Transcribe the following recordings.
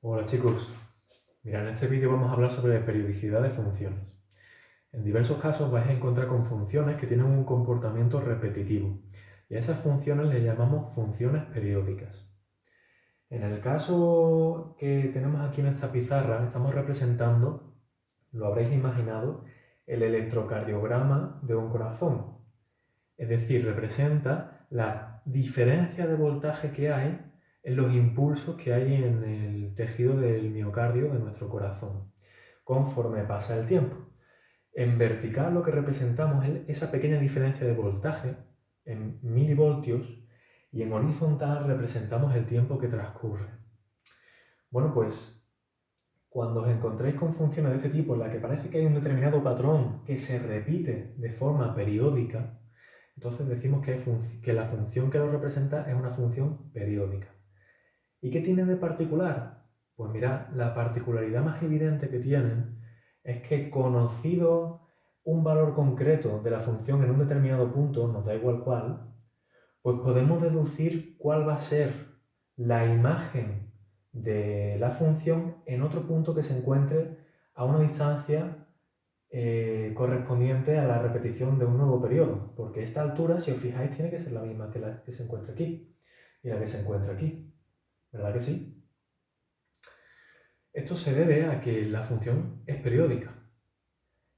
Hola chicos, mira, en este vídeo vamos a hablar sobre periodicidad de funciones. En diversos casos vais a encontrar con funciones que tienen un comportamiento repetitivo y a esas funciones le llamamos funciones periódicas. En el caso que tenemos aquí en esta pizarra, estamos representando, lo habréis imaginado, el electrocardiograma de un corazón. Es decir, representa la diferencia de voltaje que hay en los impulsos que hay en el tejido del miocardio de nuestro corazón, conforme pasa el tiempo. En vertical lo que representamos es esa pequeña diferencia de voltaje en milivoltios y en horizontal representamos el tiempo que transcurre. Bueno, pues cuando os encontréis con funciones de este tipo en la que parece que hay un determinado patrón que se repite de forma periódica, entonces decimos que la función que lo representa es una función periódica. ¿Y qué tiene de particular? Pues mira, la particularidad más evidente que tienen es que conocido un valor concreto de la función en un determinado punto, nos da igual cuál, pues podemos deducir cuál va a ser la imagen de la función en otro punto que se encuentre a una distancia correspondiente a la repetición de un nuevo periodo, porque esta altura, si os fijáis, tiene que ser la misma que la que se encuentra aquí y la que se encuentra aquí, ¿verdad que sí? Esto se debe a que la función es periódica.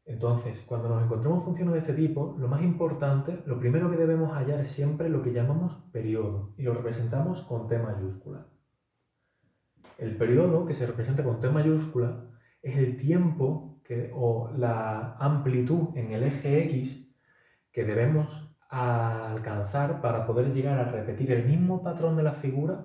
Entonces, cuando nos encontramos funciones de este tipo, lo más importante, lo primero que debemos hallar es siempre lo que llamamos periodo, y lo representamos con T mayúscula. El periodo, que se representa con T mayúscula, es el tiempo o la amplitud en el eje X que debemos alcanzar para poder llegar a repetir el mismo patrón de la figura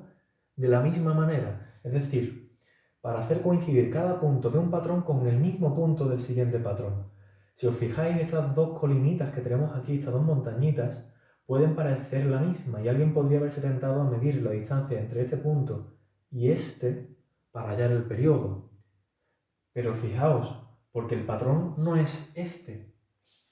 de la misma manera. Es decir, para hacer coincidir cada punto de un patrón con el mismo punto del siguiente patrón. Si os fijáis, estas dos colinitas que tenemos aquí, estas dos montañitas, pueden parecer la misma y alguien podría haberse tentado a medir la distancia entre este punto y este para hallar el periodo. Pero fijaos, porque el patrón no es este.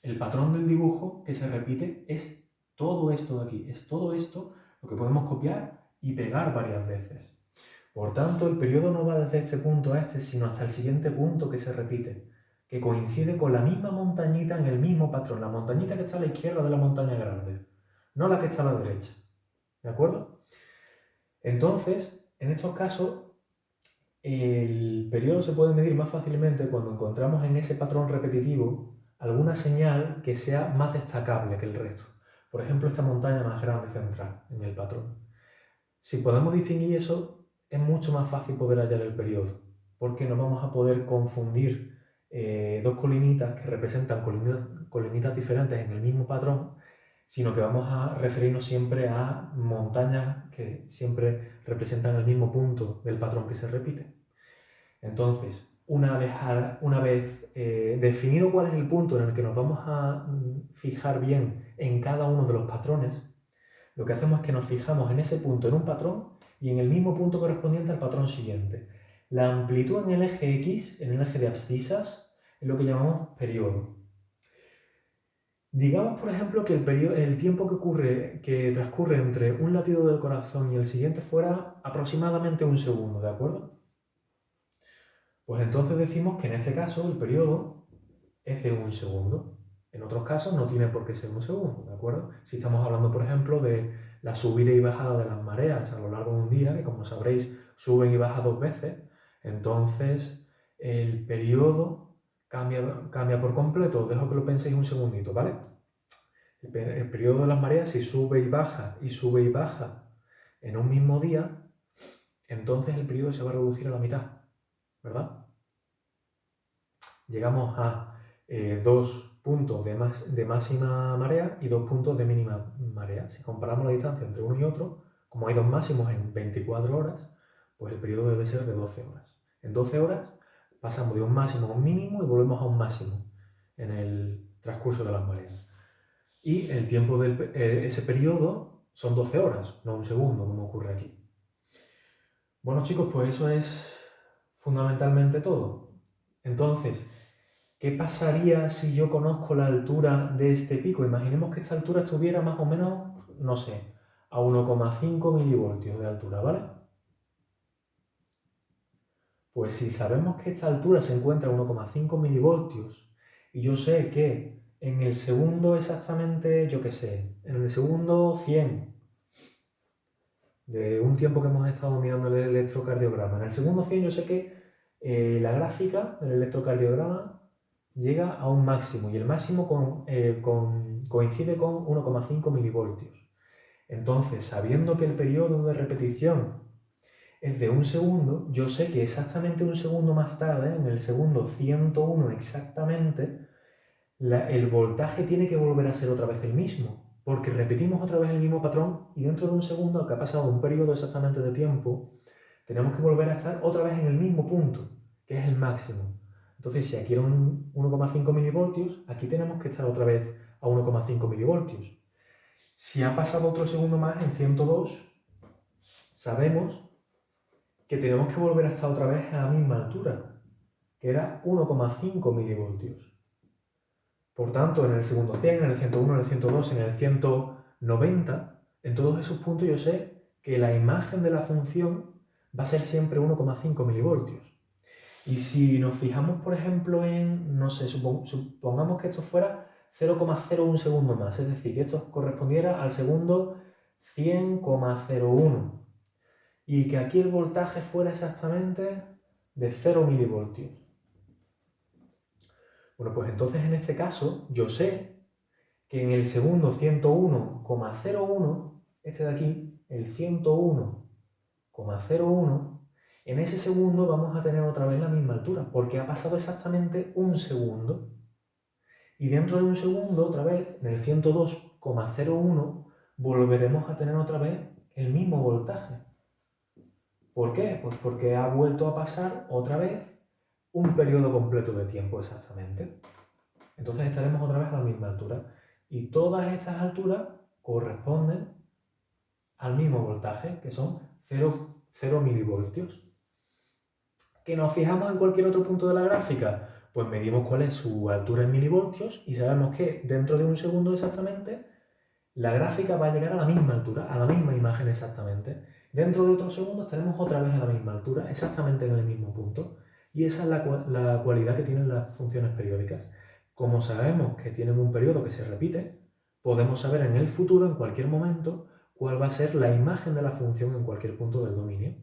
El patrón del dibujo que se repite es todo esto de aquí, es todo esto lo que podemos copiar y pegar varias veces. Por tanto, el periodo no va desde este punto a este, sino hasta el siguiente punto que se repite, que coincide con la misma montañita en el mismo patrón, la montañita que está a la izquierda de la montaña grande, no la que está a la derecha. ¿De acuerdo? Entonces, en estos casos, el periodo se puede medir más fácilmente cuando encontramos en ese patrón repetitivo alguna señal que sea más destacable que el resto. Por ejemplo, esta montaña más grande central en el patrón. Si podemos distinguir eso, es mucho más fácil poder hallar el periodo, porque no vamos a poder confundir dos colinitas que representan colinitas diferentes en el mismo patrón, sino que vamos a referirnos siempre a montañas que siempre representan el mismo punto del patrón que se repite. Entonces, una vez definido cuál es el punto en el que nos vamos a fijar bien en cada uno de los patrones, lo que hacemos es que nos fijamos en ese punto en un patrón y en el mismo punto correspondiente al patrón siguiente. La amplitud en el eje X, en el eje de abscisas, es lo que llamamos periodo. Digamos, por ejemplo, que el tiempo que transcurre entre un latido del corazón y el siguiente fuera aproximadamente un segundo, ¿de acuerdo? Pues entonces decimos que en este caso el periodo es de un segundo. En otros casos no tiene por qué ser un segundo, ¿de acuerdo? Si estamos hablando, por ejemplo, de la subida y bajada de las mareas a lo largo de un día, que como sabréis suben y bajan dos veces, entonces el periodo cambia por completo. Os dejo que lo penséis un segundito, ¿vale? El periodo de las mareas, si sube y baja en un mismo día, entonces el periodo se va a reducir a la mitad, ¿verdad? Llegamos a dos puntos de máxima marea y dos puntos de mínima marea. Si comparamos la distancia entre uno y otro, como hay dos máximos en 24 horas, pues el periodo debe ser de 12 horas. En 12 horas pasamos de un máximo a un mínimo y volvemos a un máximo en el transcurso de las mareas. Y el tiempo de ese periodo son 12 horas, no un segundo, como ocurre aquí. Bueno chicos, pues eso es fundamentalmente todo. Entonces, ¿qué pasaría si yo conozco la altura de este pico? Imaginemos que esta altura estuviera más o menos, no sé, a 1,5 milivoltios de altura, ¿vale? Pues si sabemos que esta altura se encuentra a 1,5 milivoltios y yo sé que en el segundo exactamente, yo qué sé, en el segundo 100 de un tiempo que hemos estado mirando el electrocardiograma, en el segundo 100 yo sé que la gráfica del electrocardiograma llega a un máximo y el máximo coincide con 1,5 milivoltios. Entonces, sabiendo que el periodo de repetición es de un segundo, yo sé que exactamente un segundo más tarde, en el segundo 101 exactamente, el voltaje tiene que volver a ser otra vez el mismo, porque repetimos otra vez el mismo patrón y dentro de un segundo, aunque ha pasado un periodo exactamente de tiempo, tenemos que volver a estar otra vez en el mismo punto, que es el máximo. Entonces, si aquí era un 1,5 milivoltios, aquí tenemos que estar otra vez a 1,5 milivoltios. Si ha pasado otro segundo más en 102, sabemos que tenemos que volver a estar otra vez a la misma altura, que era 1,5 milivoltios. Por tanto, en el segundo 100, en el 101, en el 102, en el 190, en todos esos puntos yo sé que la imagen de la función va a ser siempre 1,5 milivoltios. Y si nos fijamos, por ejemplo, en, no sé, supongamos que esto fuera 0,01 segundo más, es decir, que esto correspondiera al segundo 100,01 y que aquí el voltaje fuera exactamente de 0 milivoltios. Bueno, pues entonces en este caso yo sé que en el segundo 101,01, este de aquí, el 101,01, en ese segundo vamos a tener otra vez la misma altura, porque ha pasado exactamente un segundo. Y dentro de un segundo, otra vez, en el 102,01, volveremos a tener otra vez el mismo voltaje. ¿Por qué? Pues porque ha vuelto a pasar otra vez un periodo completo de tiempo exactamente. Entonces estaremos otra vez a la misma altura. Y todas estas alturas corresponden al mismo voltaje, que son 0 milivoltios. ¿Que nos fijamos en cualquier otro punto de la gráfica? Pues medimos cuál es su altura en milivoltios y sabemos que dentro de un segundo exactamente la gráfica va a llegar a la misma altura, a la misma imagen exactamente. Dentro de otros segundos estaremos otra vez a la misma altura, exactamente en el mismo punto. Y esa es la cualidad que tienen las funciones periódicas. Como sabemos que tienen un periodo que se repite, podemos saber en el futuro, en cualquier momento, cuál va a ser la imagen de la función en cualquier punto del dominio.